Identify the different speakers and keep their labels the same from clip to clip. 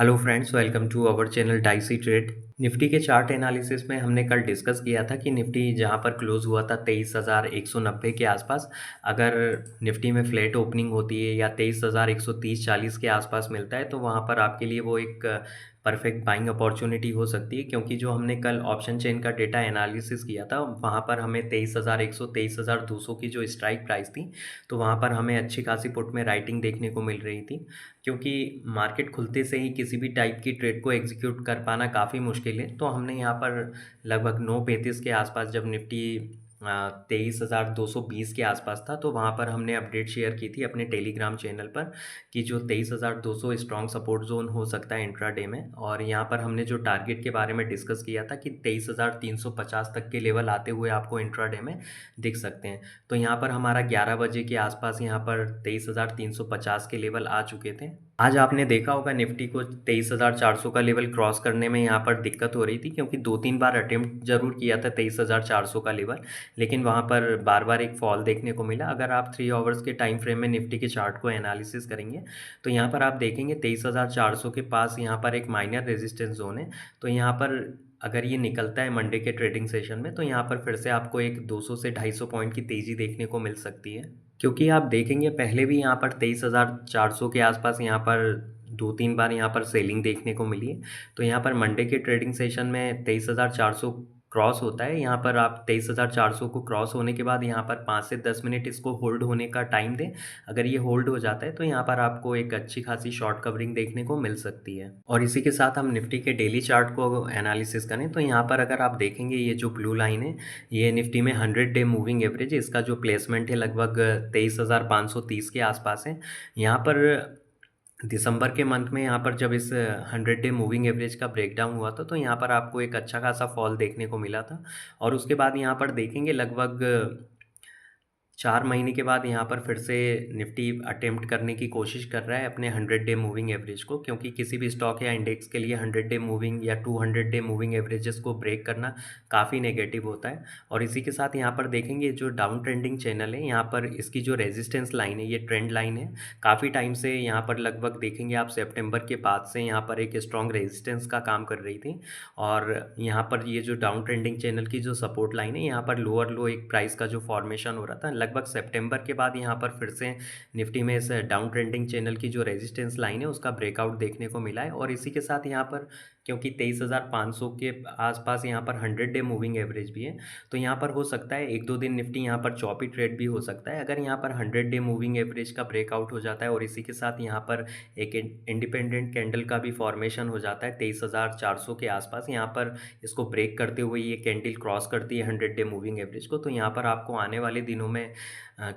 Speaker 1: Hello friends, welcome to our channel dicey trade. Nifty के chart analysis में हमने कल डिस्कस किया था कि निफ्टी जहां पर क्लोज हुआ था 23,190 के आसपास, अगर निफ्टी में फ्लैट ओपनिंग होती है या 23,130-40 के आसपास मिलता है तो वहां पर आपके लिए वो एक परफेक्ट बाइंग अपॉर्चुनिटी हो सकती है, क्योंकि जो हमने कल ऑप्शन चेन का डेटा एनालिसिस किया था वहां पर हमें 23,100 23,200 की जो स्ट्राइक प्राइस थी, तो वहां पर हमें अच्छी खासी पुट में राइटिंग देखने को मिल रही थी। क्योंकि मार्केट खुलते से ही किसी भी टाइप की ट्रेड को एग्जीक्यूट कर पाना काफ़ी मुश्किल है, तो हमने यहाँ पर लगभग 9:35 के आसपास जब निफ्टी 23,220 के आसपास था, तो वहाँ पर हमने अपडेट शेयर की थी अपने टेलीग्राम चैनल पर कि जो 23,200 स्ट्रॉन्ग सपोर्ट जोन हो सकता है इंट्राडे में। और यहाँ पर हमने जो टारगेट के बारे में डिस्कस किया था कि 23,350 तक के लेवल आते हुए आपको इंट्राडे में दिख सकते हैं। तो यहाँ पर हमारा 11 बजे के आसपास यहाँ पर 23,350 के लेवल आ चुके थे। आज आपने देखा होगा निफ्टी को 23,400 का लेवल क्रॉस करने में यहाँ पर दिक्कत हो रही थी, क्योंकि 2-3 बार अटेम्प्ट जरूर किया था 23,400 का लेवल, लेकिन वहाँ पर बार बार एक फॉल देखने को मिला। अगर आप 3 आवर्स के टाइम फ्रेम में निफ्टी के चार्ट को एनालिसिस करेंगे तो यहाँ पर आप देखेंगे 23,400 के पास यहाँ पर एक माइनर रेजिस्टेंस जोन है। तो यहाँ पर अगर ये निकलता है मंडे के ट्रेडिंग सेशन में तो यहाँ पर फिर से आपको एक 200 से 250 पॉइंट की तेज़ी देखने को मिल सकती है। क्योंकि आप देखेंगे पहले भी यहाँ पर 23,400 के आसपास यहाँ पर 2-3 बार यहाँ पर सेलिंग देखने को मिली है। तो यहाँ पर मंडे के ट्रेडिंग सेशन में 23,400 क्रॉस होता है। यहाँ पर आप 23,400 को क्रॉस होने के बाद यहाँ पर 5 से 10 मिनट इसको होल्ड होने का टाइम दें। अगर ये होल्ड हो जाता है तो यहाँ पर आपको एक अच्छी खासी शॉर्ट कवरिंग देखने को मिल सकती है। और इसी के साथ हम निफ्टी के डेली चार्ट को एनालिसिस करें तो यहाँ पर अगर आप देखेंगे ये जो ब्लू लाइन है, ये निफ्टी में 100 डे मूविंग एवरेज है। इसका जो प्लेसमेंट है लगभग 23,530 के आसपास है। यहाँ पर दिसंबर के मंथ में यहाँ पर जब इस 100 डे मूविंग एवरेज का ब्रेकडाउन हुआ था तो यहाँ पर आपको एक अच्छा खासा फॉल देखने को मिला था। और उसके बाद यहाँ पर देखेंगे लगभग 4 महीने के बाद यहाँ पर फिर से निफ्टी अटेम्प्ट करने की कोशिश कर रहा है अपने 100 डे मूविंग एवरेज को, क्योंकि किसी भी स्टॉक या इंडेक्स के लिए 100 डे मूविंग या 200 डे मूविंग एवरेजेस को ब्रेक करना काफ़ी नेगेटिव होता है। और इसी के साथ यहाँ पर देखेंगे जो डाउन ट्रेंडिंग चैनल है, यहाँ पर इसकी जो रेजिस्टेंस लाइन है, ये ट्रेंड लाइन है। काफ़ी टाइम से यहाँ पर लगभग देखेंगे आप सितंबर के बाद से यहाँ पर एक स्ट्रॉन्ग रेजिस्टेंस का काम कर रही थी। और यहाँ पर ये जो डाउन ट्रेंडिंग चैनल की जो सपोर्ट लाइन है, यहाँ पर लोअर लो एक प्राइस का जो फॉर्मेशन हो रहा था लगभग सितंबर के बाद, यहाँ पर फिर से निफ्टी में इस डाउन ट्रेंडिंग चैनल की जो रेजिस्टेंस लाइन है उसका ब्रेकआउट देखने को मिला है। और इसी के साथ यहाँ पर क्योंकि 23,500 के आसपास यहाँ पर 100 डे मूविंग एवरेज भी है, तो यहाँ पर हो सकता है 1-2 दिन निफ्टी यहाँ पर चॉपी ट्रेड भी हो सकता है। अगर यहाँ पर 100 डे मूविंग एवरेज का ब्रेकआउट हो जाता है और इसी के साथ यहाँ पर एक इंडिपेंडेंट कैंडल का भी फॉर्मेशन हो जाता है 23,400 के आसपास, यहाँ पर इसको ब्रेक करते हुए ये कैंडल क्रॉस करती है 100 डे मूविंग एवरेज को, तो यहाँ पर आपको आने वाले दिनों में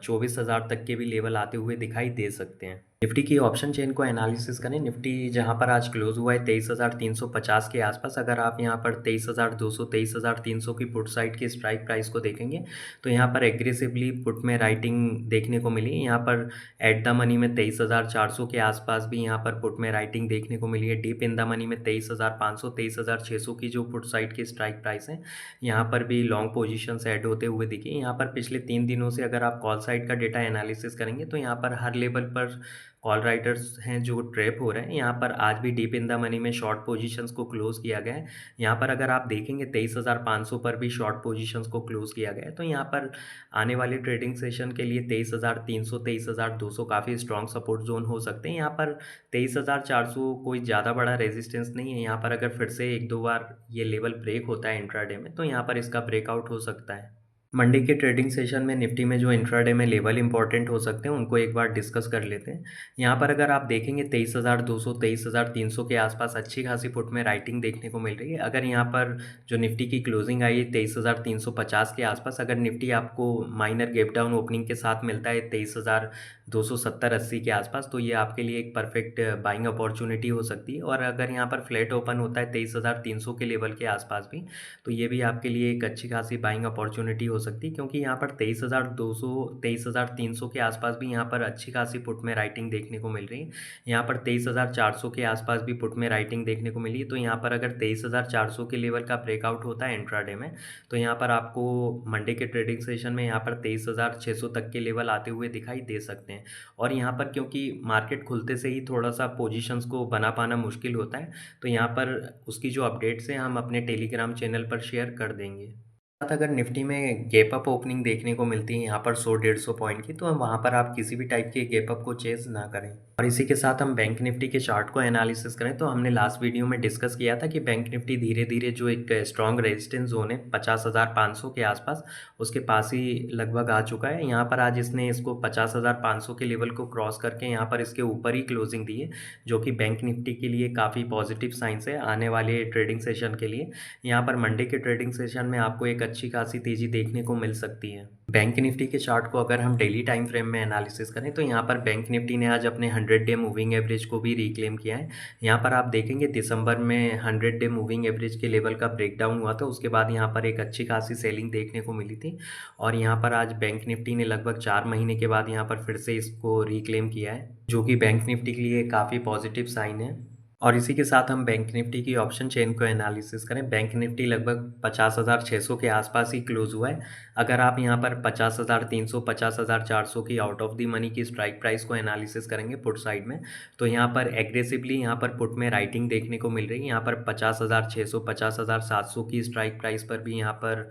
Speaker 1: 24,000 तक के भी लेवल आते हुए दिखाई दे सकते हैं। निफ्टी की ऑप्शन चेन को एनालिसिस करें। निफ्टी जहां पर आज क्लोज हुआ है 23,350 के आसपास, अगर आप यहां पर 23,200 23,300 की पुट साइड की स्ट्राइक प्राइस को देखेंगे तो यहां पर एग्रेसिवली पुट में राइटिंग देखने को मिली है। यहाँ पर एट द मनी में 23,400 के आसपास भी यहाँ पर पुट में राइटिंग देखने को मिली है। डीप इन द मनी में 23,500 23,600 की जो पुट साइड की स्ट्राइक प्राइस है, यहाँ पर भी लॉन्ग पोजीशंस ऐड होते हुए दिखी। यहाँ पर पिछले 3 दिनों से अगर आप कॉल साइड का डेटा एनालिसिस करेंगे तो यहाँ पर हर लेवल पर कॉल राइटर्स हैं जो ट्रैप हो रहे हैं। यहाँ पर आज भी डीप इन द मनी में शॉर्ट पोजीशंस को क्लोज किया गया है। यहाँ पर अगर आप देखेंगे 23,500 पर भी शॉर्ट पोजीशंस को क्लोज किया गया है। तो यहाँ पर आने वाले ट्रेडिंग सेशन के लिए 23,300 23,200 काफ़ी स्ट्रॉन्ग सपोर्ट जोन हो सकते हैं। यहाँ पर 23,400 कोई ज़्यादा बड़ा रेजिस्टेंस नहीं है। यहाँ पर अगर फिर से 1-2 बार ये लेवल ब्रेक होता है इंट्राडे में तो यहाँ पर इसका ब्रेकआउट हो सकता है। मंडे के ट्रेडिंग सेशन में निफ्टी में जो इंट्राडे में लेवल इंपॉर्टेंट हो सकते हैं उनको एक बार डिस्कस कर लेते हैं। यहाँ पर अगर आप देखेंगे 23,200 23,300 के आसपास अच्छी खासी पुट में राइटिंग देखने को मिल रही है। अगर यहाँ पर जो निफ्टी की क्लोजिंग आई है 23,350 के आसपास, अगर निफ्टी आपको माइनर गैप डाउन ओपनिंग के साथ मिलता है 23,270-80 के आसपास, तो ये आपके लिए एक परफेक्ट बाइंग अपॉर्चुनिटी हो सकती है। और अगर यहाँ पर फ्लैट ओपन होता है 23,300 के लेवल के आसपास भी, तो ये भी आपके लिए एक अच्छी खासी बाइंग अपॉर्चुनिटी हो सकती है, क्योंकि यहाँ पर 23,200 23,300 के आसपास भी यहाँ पर अच्छी खासी पुट में राइटिंग देखने को मिल रही है। यहाँ पर 23,400 के आसपास भी पुट में राइटिंग देखने को मिली है। तो यहाँ पर अगर 23,400 के लेवल का ब्रेकआउट होता है इंट्राडे में, तो यहाँ पर आपको मंडे के ट्रेडिंग सेशन में यहाँ पर 23,600 तक के लेवल आते हुए दिखाई दे सकते हैं। और यहाँ पर क्योंकि मार्केट खुलते से ही थोड़ा-सा पोज़ीशंस को बना पाना मुश्किल होता है, तो यहाँ पर उसकी जो अपडेट्स हैं हम अपने टेलीग्राम चैनल पर शेयर कर देंगे। बात अगर निफ्टी में गैप अप ओपनिंग देखने को मिलती है यहाँ पर 100-150 पॉइंट की, तो वहाँ पर आप किसी भी टाइप के गैप अप को चेज़ ना करें। और इसी के साथ हम बैंक निफ्टी के चार्ट को एनालिसिस करें, तो हमने लास्ट वीडियो में डिस्कस किया था कि बैंक निफ्टी धीरे-धीरे जो एक स्ट्रॉन्ग रेजिस्टेंस ज़ोन है 50,500 के आसपास, उसके पास ही लगभग आ चुका है। यहाँ पर आज इसने इसको 50,500 के लेवल को क्रॉस करके यहाँ पर इसके ऊपर ही क्लोजिंग दी है, जो कि बैंक निफ्टी के लिए काफ़ी पॉजिटिव साइंस है आने वाले ट्रेडिंग सेशन के लिए। यहाँ पर मंडे के ट्रेडिंग सेशन में आपको एक अच्छी खासी तेज़ी देखने को मिल सकती है। बैंक निफ्टी के चार्ट को अगर हम डेली टाइम फ्रेम में एनालिसिस करें, तो यहाँ पर बैंक निफ्टी ने आज अपने 100 डे मूविंग एवरेज को भी रिक्लेम किया है। यहाँ पर आप देखेंगे दिसंबर में 100 डे मूविंग एवरेज के लेवल का ब्रेकडाउन हुआ था, उसके बाद यहाँ पर एक अच्छी खासी सेलिंग देखने को मिली थी। और यहाँ पर आज बैंक निफ्टी ने लगभग 4 महीने के बाद यहाँ पर फिर से इसको रिक्लेम किया है, जो कि बैंक निफ्टी के लिए काफ़ी पॉजिटिव साइन है। और इसी के साथ हम बैंक निफ्टी की ऑप्शन चेन को एनालिसिस करें। बैंक निफ्टी लगभग 50,600 के आसपास ही क्लोज हुआ है। अगर आप यहाँ पर 50,300 50,400 की आउट ऑफ द मनी की स्ट्राइक प्राइस को एनालिसिस करेंगे पुट साइड में, तो यहाँ पर एग्रेसिवली यहाँ पर पुट में राइटिंग देखने को मिल रही है। यहाँ पर 50,600 50,700 की स्ट्राइक प्राइस पर भी यहाँ पर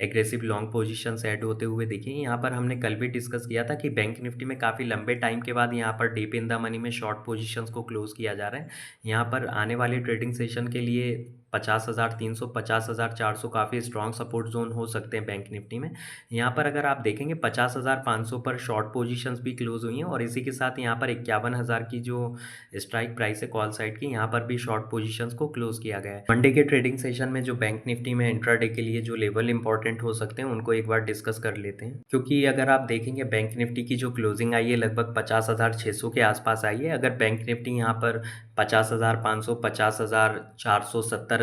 Speaker 1: एग्रेसिव लॉन्ग पोजीशंस ऐड होते हुए दिखे। यहाँ पर हमने कल भी डिस्कस किया था कि बैंक निफ्टी में काफ़ी लंबे टाइम के बाद यहाँ पर डीप इन द मनी में शॉर्ट पोजीशंस को क्लोज किया जा रहा है। यहाँ पर आने वाले ट्रेडिंग सेशन के लिए 50,300 50,400 काफ़ी स्ट्रॉन्ग सपोर्ट जोन हो सकते हैं बैंक निफ्टी में। यहाँ पर अगर आप देखेंगे 50,500 पर शॉर्ट पोजीशंस भी क्लोज हुई हैं, और इसी के साथ यहाँ पर 51,000 की जो स्ट्राइक प्राइस है कॉल साइड की, यहाँ पर भी शॉर्ट पोजीशंस को क्लोज किया गया है। मंडे के ट्रेडिंग सेशन में जो बैंक निफ्टी में इंट्राडे के लिए जो लेवल इंपॉर्टेंट हो सकते हैं उनको एक बार डिस्कस कर लेते हैं। क्योंकि अगर आप देखेंगे बैंक निफ्टी की जो क्लोजिंग आई है लगभग 50,600 के आसपास आई है। अगर बैंक निफ्टी यहाँ पर 50,500 50,470-80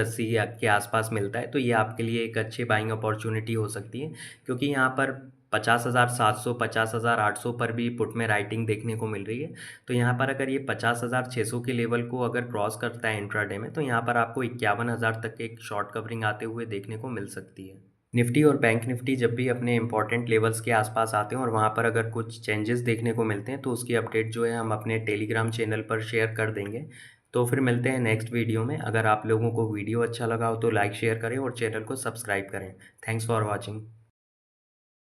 Speaker 1: के आसपास मिलता है, तो ये आपके लिए एक अच्छी बाइंग अपॉर्चुनिटी हो सकती है, क्योंकि यहाँ पर 50,700 50,800 पर भी पुट में राइटिंग देखने को मिल रही है। तो यहाँ पर अगर ये 50,600 के लेवल को अगर क्रॉस करता है इंट्राडे में, तो यहाँ पर आपको 51,000 तक एक शॉर्ट कवरिंग आते हुए देखने को मिल सकती है। निफ्टी और बैंक निफ्टी जब भी अपने इंपॉर्टेंट लेवल्स के आसपास आते हैं और वहाँ पर अगर कुछ चेंजेस देखने को मिलते हैं, तो उसकी अपडेट जो है हम अपने टेलीग्राम चैनल पर शेयर कर देंगे। तो फिर मिलते हैं नेक्स्ट वीडियो में। अगर आप लोगों को वीडियो अच्छा लगा हो तो लाइक शेयर करें और चैनल को सब्सक्राइब करें। Thanks for watching.